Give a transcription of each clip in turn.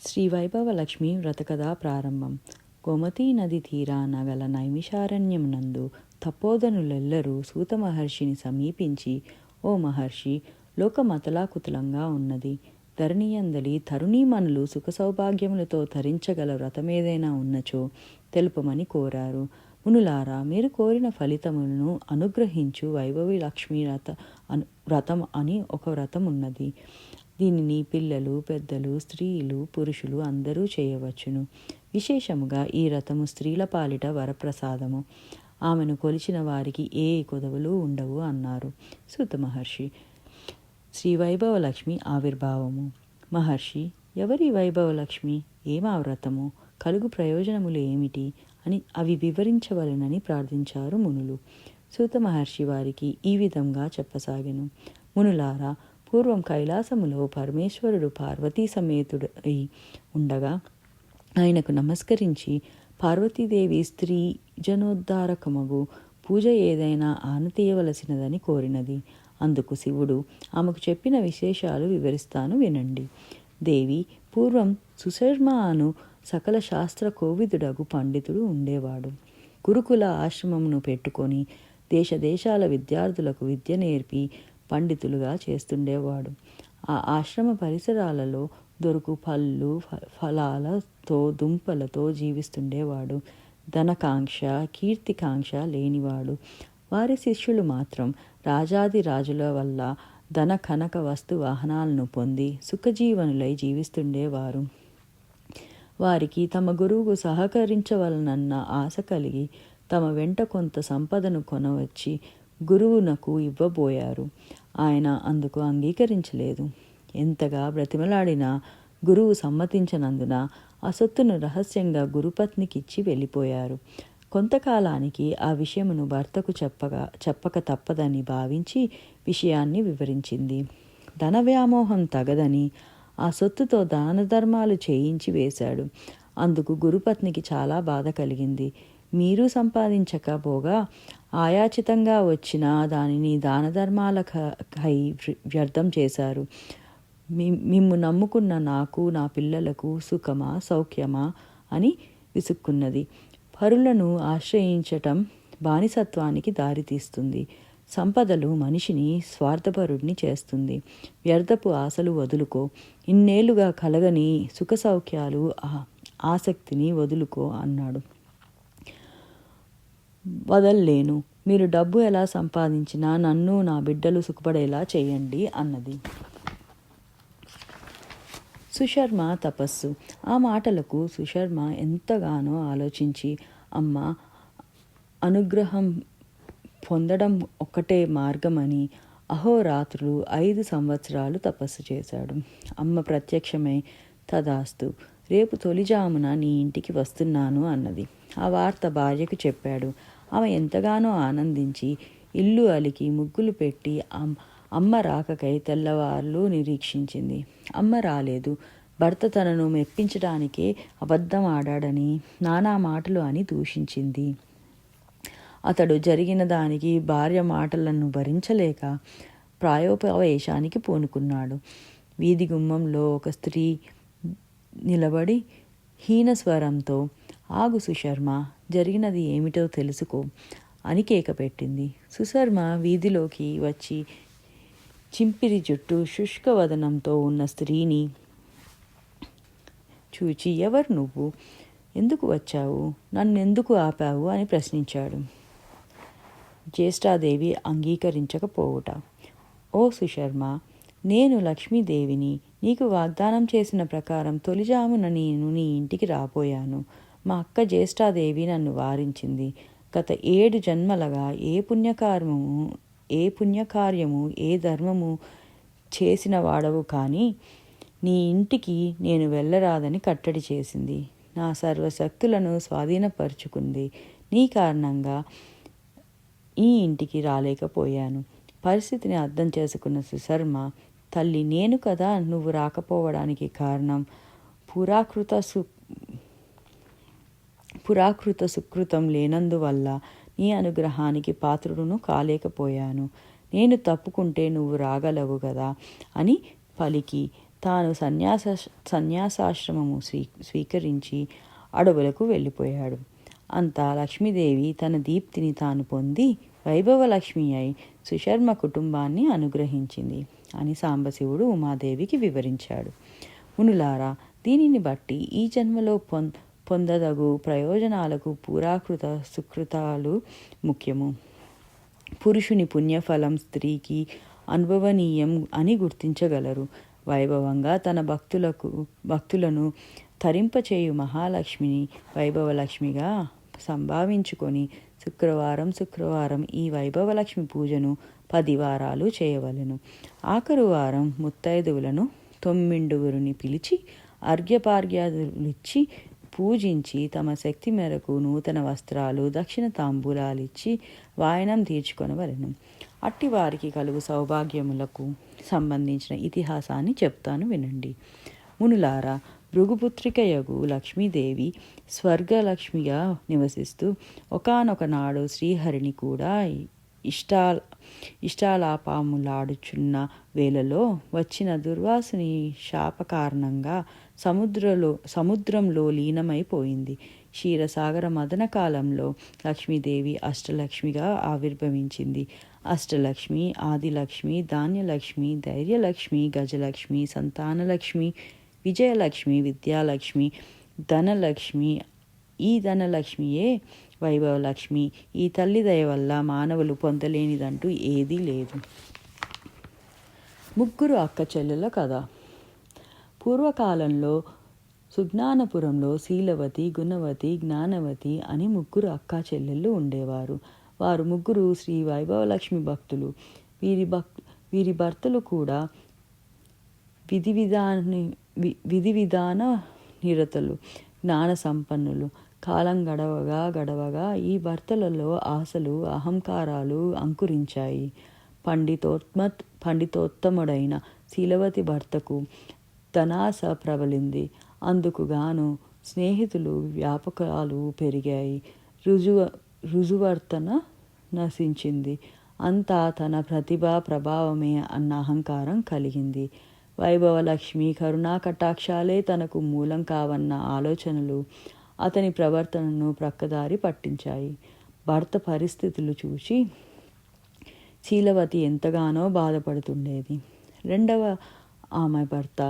శ్రీ వైభవలక్ష్మి వ్రతకథ ప్రారంభం. గోమతీ నది తీరాన గల నైమిషారణ్యమునందు తపోధనులెల్లరూ సూత మహర్షిని సమీపించి, ఓ మహర్షి, లోకమతలాకుతలంగా ఉన్నది. ధరణియందలి తరుణీమణులు సుఖ సౌభాగ్యములతో ధరించగల వ్రతమేదైనా ఉన్నచో తెలుపమని కోరారు. మునులారా, మీరు కోరిన ఫలితములను అనుగ్రహించు వైభవి లక్ష్మీ వ్రతం అని ఒక వ్రతం ఉన్నది. దీనిని పిల్లలు, పెద్దలు, స్త్రీలు, పురుషులు అందరూ చేయవచ్చును. విశేషముగా ఈ వ్రతము స్త్రీల పాలిట వరప్రసాదము. ఆమెను కొలిచిన వారికి ఏ కొదవలు ఉండవు అన్నారు సూత మహర్షి. శ్రీ వైభవలక్ష్మి ఆవిర్భావము. మహర్షి, ఎవరి వైభవలక్ష్మి? ఏమా వ్రతము? కలుగు ప్రయోజనములు ఏమిటి అని అవి వివరించవలనని ప్రార్థించారు మునులు. సూత మహర్షి వారికి ఈ విధంగా చెప్పసాగెను. మునులారా, పూర్వం కైలాసములో పరమేశ్వరుడు పార్వతీ సమేతుడై ఉండగా ఆయనకు నమస్కరించి, పార్వతీదేవి స్త్రీ జనోద్ధారకమగు పూజ ఏదైనా ఆనతీయవలసినదని కోరినది. అందుకు శివుడు ఆమెకు చెప్పిన విశేషాలు వివరిస్తాను, వినండి. దేవి, పూర్వం సుశర్మ అను సకల శాస్త్ర కోవిదుడగు పండితుడు ఉండేవాడు. గురుకుల ఆశ్రమమును పెట్టుకొని దేశదేశాల విద్యార్థులకు విద్య నేర్పి పండితులుగా చేస్తుండేవాడు. ఆ ఆశ్రమ పరిసరాలలో దొరుకు పళ్ళు ఫలాలతో దుంపలతో జీవిస్తుండేవాడు. ధనకాంక్ష కీర్తికాంక్ష లేనివాడు. వారి శిష్యులు మాత్రం రాజాది రాజుల వల్ల ధన కనక వస్తు వాహనాలను పొంది సుఖజీవనులై జీవిస్తుండేవారు. వారికి తమ గురువుకు సహకరించవలనన్న ఆశ కలిగి తమ వెంట కొంత సంపదను కొనవచ్చి గురువునకు ఇవ్వబోయారు. ఆయన అందుకు అంగీకరించలేదు. ఎంతగా బ్రతిమలాడినా గురువు సమ్మతించనందున ఆ సొత్తును రహస్యంగా గురుపత్నికిచ్చి వెళ్ళిపోయారు. కొంతకాలానికి ఆ విషయమును భర్తకు చెప్పక తప్పదని భావించి విషయాన్ని వివరించింది. ధన వ్యామోహం తగదని ఆ సొత్తుతో దాన ధర్మాలు చేయించి వేశాడు. అందుకు గురుపత్నికి చాలా బాధ కలిగింది. మీరు సంపాదించకపోగా ఆయాచితంగా వచ్చిన దానిని దాన ధర్మాలకై వ్యర్థం చేశారు. మిమ్ము నమ్ముకున్న నాకు, నా పిల్లలకు సుఖమా సౌఖ్యమా అని విసుక్కున్నది. పరులను ఆశ్రయించటం బానిసత్వానికి దారితీస్తుంది. సంపదలు మనిషిని స్వార్థపరుడిని చేస్తుంది. వ్యర్థపు ఆశలు వదులుకో. ఇన్నేళ్లుగా కలగని సుఖ సౌఖ్యాలు ఆసక్తిని వదులుకో అన్నాడు. వదల్లేను. మీరు డబ్బు ఎలా సంపాదించినా నన్ను నా బిడ్డలు సుఖపడేలా చేయండి అన్నది. సుశర్మ తపస్సు. ఆ మాటలకు సుశర్మ ఎంతగానో ఆలోచించి, అమ్మ అనుగ్రహం పొందడం ఒక్కటే మార్గమని అహోరాత్రులు 5 సంవత్సరాలు తపస్సు చేశాడు. అమ్మ ప్రత్యక్షమై, తదాస్తు, రేపు తొలిజామున నీ ఇంటికి వస్తున్నాను అన్నది. ఆ వార్త భార్యకు చెప్పాడు. ఆమె ఎంతగానో ఆనందించి ఇల్లు అలికి ముగ్గులు పెట్టి అమ్మ రాకకై తెల్లవార్లు నిరీక్షించింది. అమ్మ రాలేదు. భర్త తనను మెప్పించడానికే అబద్ధం ఆడాడని, నానా మాటలు అని దూషించింది. అతడు జరిగిన దానికి భార్య మాటలను భరించలేక ప్రాయోపవేశానికి పూనుకున్నాడు. వీధి గుమ్మంలో ఒక స్త్రీ నిలబడి హీనస్వరంతో, ఆగు సుశర్మ, జరిగినది ఏమిటో తెలుసుకో అని కేక పెట్టింది. సుశర్మ వీధిలోకి వచ్చి చింపిరి జుట్టు శుష్కవదనంతో ఉన్న స్త్రీని చూచి, ఎవరు నువ్వు? ఎందుకు వచ్చావు? నన్నెందుకు ఆపావు అని ప్రశ్నించాడు. జ్యేష్ఠాదేవి అంగీకరించకపోవుట. ఓ సుశర్మ, నేను లక్ష్మీదేవిని. నీకు వాగ్దానం చేసిన ప్రకారం తొలిజామున నేను నీ ఇంటికి రాబోయాను. మా అక్క జ్యేష్ఠాదేవి నన్ను వారించింది. గత 7 జన్మలుగా ఏ పుణ్యకార్యము ఏ ధర్మము చేసిన వాడవు కానీ నీ ఇంటికి నేను వెళ్ళరాదని కట్టడి చేసింది. నా సర్వశక్తులను స్వాధీనపరుచుకుంది. నీ కారణంగా ఈ ఇంటికి రాలేకపోయాను. పరిస్థితిని అర్థం చేసుకున్న సుశర్మ, తల్లి, నేను కదా నువ్వు రాకపోవడానికి కారణం. పురాకృత సుకృతం లేనందువల్ల నీ అనుగ్రహానికి పాత్రుడును కాలేకపోయాను. నేను తప్పుకుంటే నువ్వు రాగలవు కదా అని పలికి తాను సన్యాసాశ్రమము స్వీకరించి అడవులకు వెళ్ళిపోయాడు. అంతా లక్ష్మీదేవి తన దీప్తిని తాను పొంది వైభవలక్ష్మి అయి సుశర్మ కుటుంబాన్ని అనుగ్రహించింది అని సాంబశివుడు ఉమాదేవికి వివరించాడు. మునులారా, దీనిని బట్టి ఈ జన్మలో పొందదగు ప్రయోజనాలకు పురాకృత సుకృతాలు ముఖ్యము. పురుషుని పుణ్యఫలం స్త్రీకి అనుభవనీయం అని గుర్తించగలరు. వైభవంగా తన భక్తులను తరింపచేయు మహాలక్ష్మిని వైభవలక్ష్మిగా సంభావించుకొని శుక్రవారం ఈ వైభవలక్ష్మి పూజను 10 వారాలు చేయవలెను. ఆఖరు వారం ముత్తైదువులను 9 పిలిచి అర్ఘ్యపార్ఘ్యాదులిచ్చి పూజించి తమ శక్తి మేరకు నూతన వస్త్రాలు దక్షిణ తాంబూలాలిచ్చి వాయనం తీర్చుకొనవలెను. అట్టి వారికి కలుగు సౌభాగ్యములకు సంబంధించిన ఇతిహాసాన్ని చెప్తాను వినండి. మునులారా, భృగుపుత్రికయగు లక్ష్మీదేవి స్వర్గలక్ష్మిగా నివసిస్తూ ఒకానొక నాడు శ్రీహరిని కూడా ఇష్టాలాపములాడుచున్న వేళలో వచ్చిన దుర్వాసుని శాప కారణంగా సముద్రంలో లీనమైపోయింది. క్షీరసాగర మదన కాలంలో లక్ష్మీదేవి అష్టలక్ష్మిగా ఆవిర్భవించింది. అష్టలక్ష్మి, ఆదిలక్ష్మి, ధాన్యలక్ష్మి, ధైర్యలక్ష్మి, గజలక్ష్మి, సంతానలక్ష్మి, విజయలక్ష్మి, విద్యాలక్ష్మి, ధనలక్ష్మి. ఈ ధనలక్ష్మియే వైభవలక్ష్మి. ఈ తల్లి దయ వల్ల మానవులు పొందలేనిదంటూ ఏదీ లేదు. 3 అక్క చెల్లెల కథ. పూర్వకాలంలో సుజ్ఞానపురంలో శీలవతి, గుణవతి, జ్ఞానవతి అని 3 అక్కా చెల్లెళ్ళు ఉండేవారు. వారు 3 శ్రీ వైభవలక్ష్మి భక్తులు. వీరి భర్తలు కూడా విధి విధాన నిరతులు, జ్ఞాన సంపన్నులు. కాలం గడవగా ఈ భర్తలలో ఆశలు, అహంకారాలు అంకురించాయి. పండితోత్తముడైన శీలవతి భర్తకు ధనాశ ప్రబలింది. అందుకుగాను స్నేహితులు వ్యాపకాలు పెరిగాయి. రుజువర్తన నశించింది. అంతా తన ప్రతిభా ప్రభావమే అన్న అహంకారం కలిగింది. వైభవలక్ష్మి కరుణా కటాక్షాలే తనకు మూలం కావన్న ఆలోచనలు అతని ప్రవర్తనను ప్రక్కదారి పట్టించాయి. భర్త పరిస్థితులు చూసి శీలవతి ఎంతగానో బాధపడుతుండేది. 2వ ఆమె భర్త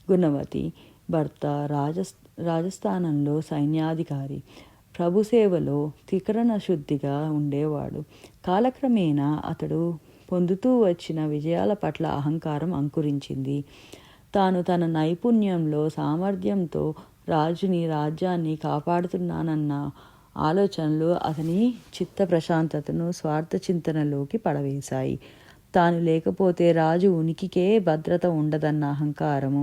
గుణవతి భర్త రాజస్థానంలో సైన్యాధికారి. ప్రభుసేవలో త్రికరణ శుద్ధిగా ఉండేవాడు. కాలక్రమేణా అతడు పొందుతూ వచ్చిన విజయాల పట్ల అహంకారం అంకురించింది. తాను తన నైపుణ్యంలో, సామర్థ్యంతో రాజ్యాన్ని కాపాడుతున్నానన్న ఆలోచనలు అతని చిత్త ప్రశాంతతను స్వార్థ చింతనలోకి పడవేశాయి. తాను లేకపోతే రాజు ఉనికికే భద్రత ఉండదన్న అహంకారము,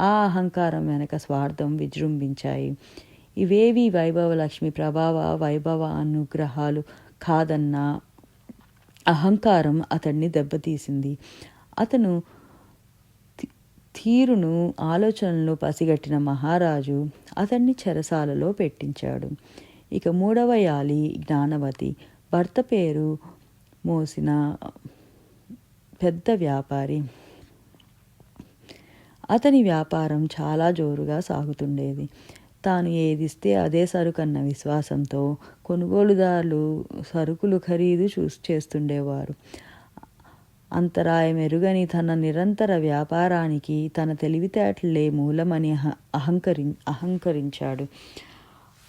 ఆ అహంకారం వెనక స్వార్థం విజృంభించాయి. ఇవేవి వైభవలక్ష్మి వైభవ అనుగ్రహాలు కాదన్న అహంకారం అతన్ని దెబ్బతీసింది. అతను తీరును, ఆలోచనలు పసిగట్టిన మహారాజు అతన్ని చెరసాలలో పెట్టించాడు. ఇక 3వ యాలి జ్ఞానవతి. భర్త పేరు మోసిన పెద్ద వ్యాపారి. అతని వ్యాపారం చాలా జోరుగా సాగుతుండేది. తాను ఏదిస్తే అదే సరుకన్న విశ్వాసంతో కొనుగోలుదారులు సరుకులు ఖరీదు చేస్తుండేవారు. అంతరాయం ఎరుగని తన నిరంతర వ్యాపారానికి తన తెలివితేటలే మూలమని అహంకరించాడు.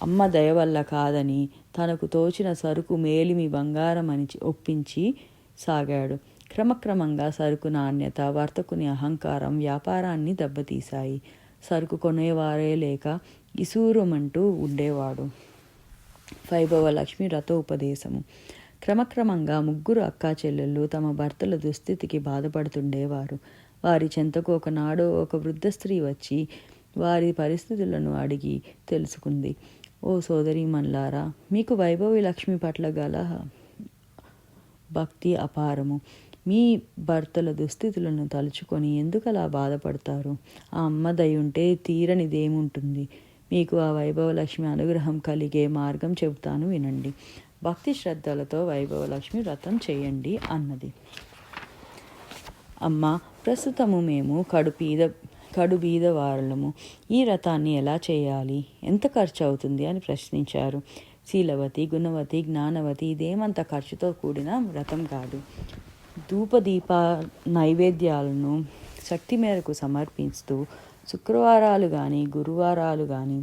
అమ్మ దయ వల్ల కాదని తనకు తోచిన సరుకు మేలిమి బంగారం అని ఒప్పించి సాగాడు. క్రమక్రమంగా సరుకు నాణ్యత, వర్తకుని అహంకారం వ్యాపారాన్ని దెబ్బతీశాయి. సరుకు కొనేవారే లేక ఇసూరుమంటూ ఉండేవాడు. వైభవలక్ష్మి రథోపదేశము. క్రమక్రమంగా 3 అక్కా చెల్లెళ్ళు తమ భర్తల దుస్థితికి బాధపడుతుండేవారు. వారి చెంతకు ఒకనాడు ఒక వృద్ధ స్త్రీ వచ్చి వారి పరిస్థితులను అడిగి తెలుసుకుంది. ఓ సోదరీమణులారా, మీకు వైభవి లక్ష్మి పట్ల గల భక్తి అపారము. మీ భర్తల దుస్థితులను తలుచుకొని ఎందుకలా బాధపడతారు? ఆ అమ్మ దయుంటే తీరనిదేముంటుంది. మీకు ఆ వైభవలక్ష్మి అనుగ్రహం కలిగే మార్గం చెబుతాను వినండి. భక్తి శ్రద్ధలతో వైభవలక్ష్మి వ్రతం చేయండి అన్నది. అమ్మ, ప్రస్తుతము మేము కడుపీద కడు బీదవారలము. ఈ వ్రతాన్ని ఎలా చేయాలి, ఎంత ఖర్చు అవుతుంది అని ప్రశ్నించారు. శీలవతి, గుణవతి, జ్ఞానవతి, ఇదేమంత ఖర్చుతో కూడిన వ్రతం కాదు. ధూపదీప నైవేద్యాలను శక్తి మేరకు సమర్పిస్తూ శుక్రవారాలు కానీ గురువారాలు కానీ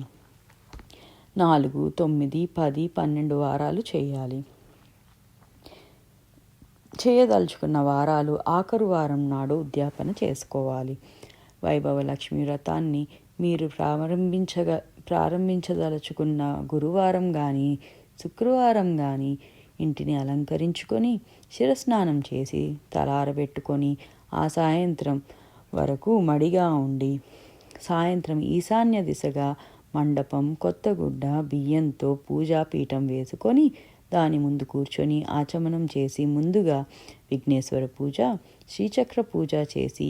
4, 9, 10, 12 వారాలు చేయాలి. చేయదలుచుకున్న వారాలు ఆఖరు వారం నాడు ఉద్యాపన చేసుకోవాలి. వైభవలక్ష్మి వ్రతాన్ని మీరు ప్రారంభించదలుచుకున్న గురువారం కానీ శుక్రవారం కానీ ఇంటిని అలంకరించుకొని శిరస్నానం చేసి తలారబెట్టుకొని ఆ సాయంత్రం వరకు మడిగా ఉండి సాయంత్రం ఈశాన్య దిశగా మండపం, కొత్త గుడ్డ, బియ్యంతో పూజాపీఠం వేసుకొని దాని ముందు కూర్చొని ఆచమనం చేసి ముందుగా విఘ్నేశ్వర పూజ, శ్రీచక్ర పూజ చేసి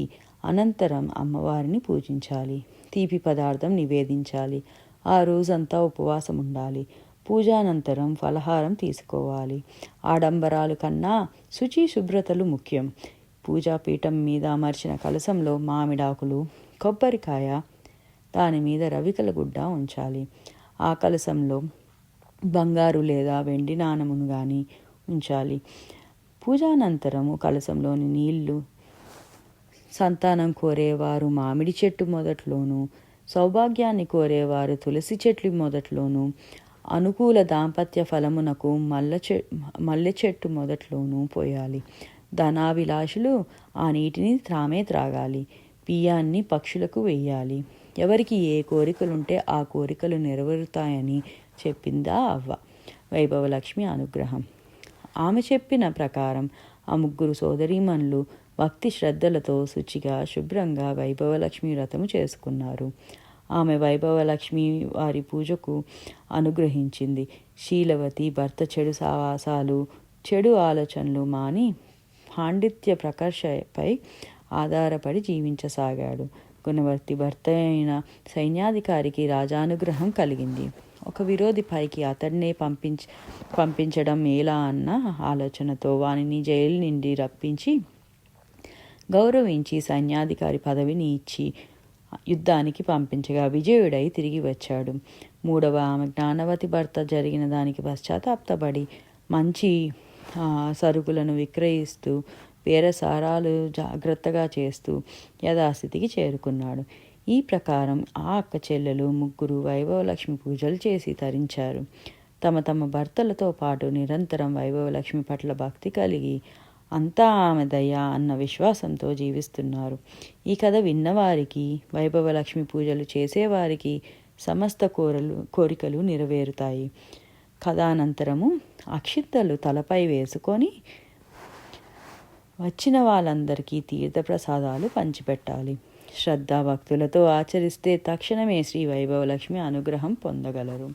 అనంతరం అమ్మవారిని పూజించాలి. తీపి పదార్థం నివేదించాలి. ఆ రోజంతా ఉపవాసం ఉండాలి. పూజానంతరం ఫలహారం తీసుకోవాలి. ఆడంబరాలు కన్నా శుచి శుభ్రతలు ముఖ్యం. పూజాపీఠం మీద అమర్చిన కలశంలో మామిడాకులు, కొబ్బరికాయ, దాని మీద రవికల గుడ్డ ఉంచాలి. ఆ కలశంలో బంగారు లేదా వెండి నాణమును కానీ ఉంచాలి. పూజానంతరము కలశంలోని నీళ్లు సంతానం కోరేవారు మామిడి చెట్టు మొదట్లోనూ, సౌభాగ్యాన్ని కోరేవారు తులసి చెట్లు మొదట్లోనూ, అనుకూల దాంపత్య ఫలమునకు మల్లె చెట్టు మొదట్లోనూ పోయాలి. ధనాభిలాషులు ఆ నీటిని తామే త్రాగాలి. బియ్యాన్ని పక్షులకు వెయ్యాలి. ఎవరికి ఏ కోరికలుంటే ఆ కోరికలు నెరవేరుతాయని చెప్పిందా అవ్వ. వైభవలక్ష్మి అనుగ్రహం. ఆమె చెప్పిన ప్రకారం ఆ 3 సోదరీమణులు భక్తి శ్రద్ధలతో శుచిగా శుభ్రంగా వైభవలక్ష్మి వ్రతము చేసుకున్నారు. ఆమె వైభవలక్ష్మి వారి పూజకు అనుగ్రహించింది. శీలవతి భర్త చెడు సావాసాలు, చెడు ఆలోచనలు మాని పాండిత్య ప్రకర్షపై ఆధారపడి జీవించసాగాడు. గుణవర్తి భర్త అయిన సైన్యాధికారికి రాజానుగ్రహం కలిగింది. ఒక విరోధి పైకి అతడినే పంపించడం ఎలా అన్న ఆలోచనతో వానిని జైలు నుండి రప్పించి గౌరవించి సైన్యాధికారి పదవిని ఇచ్చి యుద్ధానికి పంపించగా విజయుడై తిరిగి వచ్చాడు. 3వ ఆమె జ్ఞానవతి భర్త జరిగిన దానికి పశ్చాత్తాపపడి మంచి సరుకులను విక్రయిస్తూ బేరసారాలు జాగ్రత్తగా చేస్తూ యథాస్థితికి చేరుకున్నాడు. ఈ ప్రకారం ఆ అక్క చెల్లెలు 3 వైభవలక్ష్మి పూజలు చేసి తరించారు. తమ తమ భర్తలతో పాటు నిరంతరం వైభవలక్ష్మి పట్ల భక్తి కలిగి అంతా ఆమె దయ అన్న విశ్వాసంతో జీవిస్తున్నారు. ఈ కథ విన్నవారికి, వైభవలక్ష్మి పూజలు చేసేవారికి సమస్త కోరికలు నెరవేరుతాయి. కథానంతరము అక్షింతలు తలపై వేసుకొని వచ్చిన వాళ్ళందరికీ తీర్థప్రసాదాలు పంచిపెట్టాలి. శ్రద్ధాభక్తులతో ఆచరిస్తే తక్షణమే శ్రీ వైభవలక్ష్మి అనుగ్రహం పొందగలరు.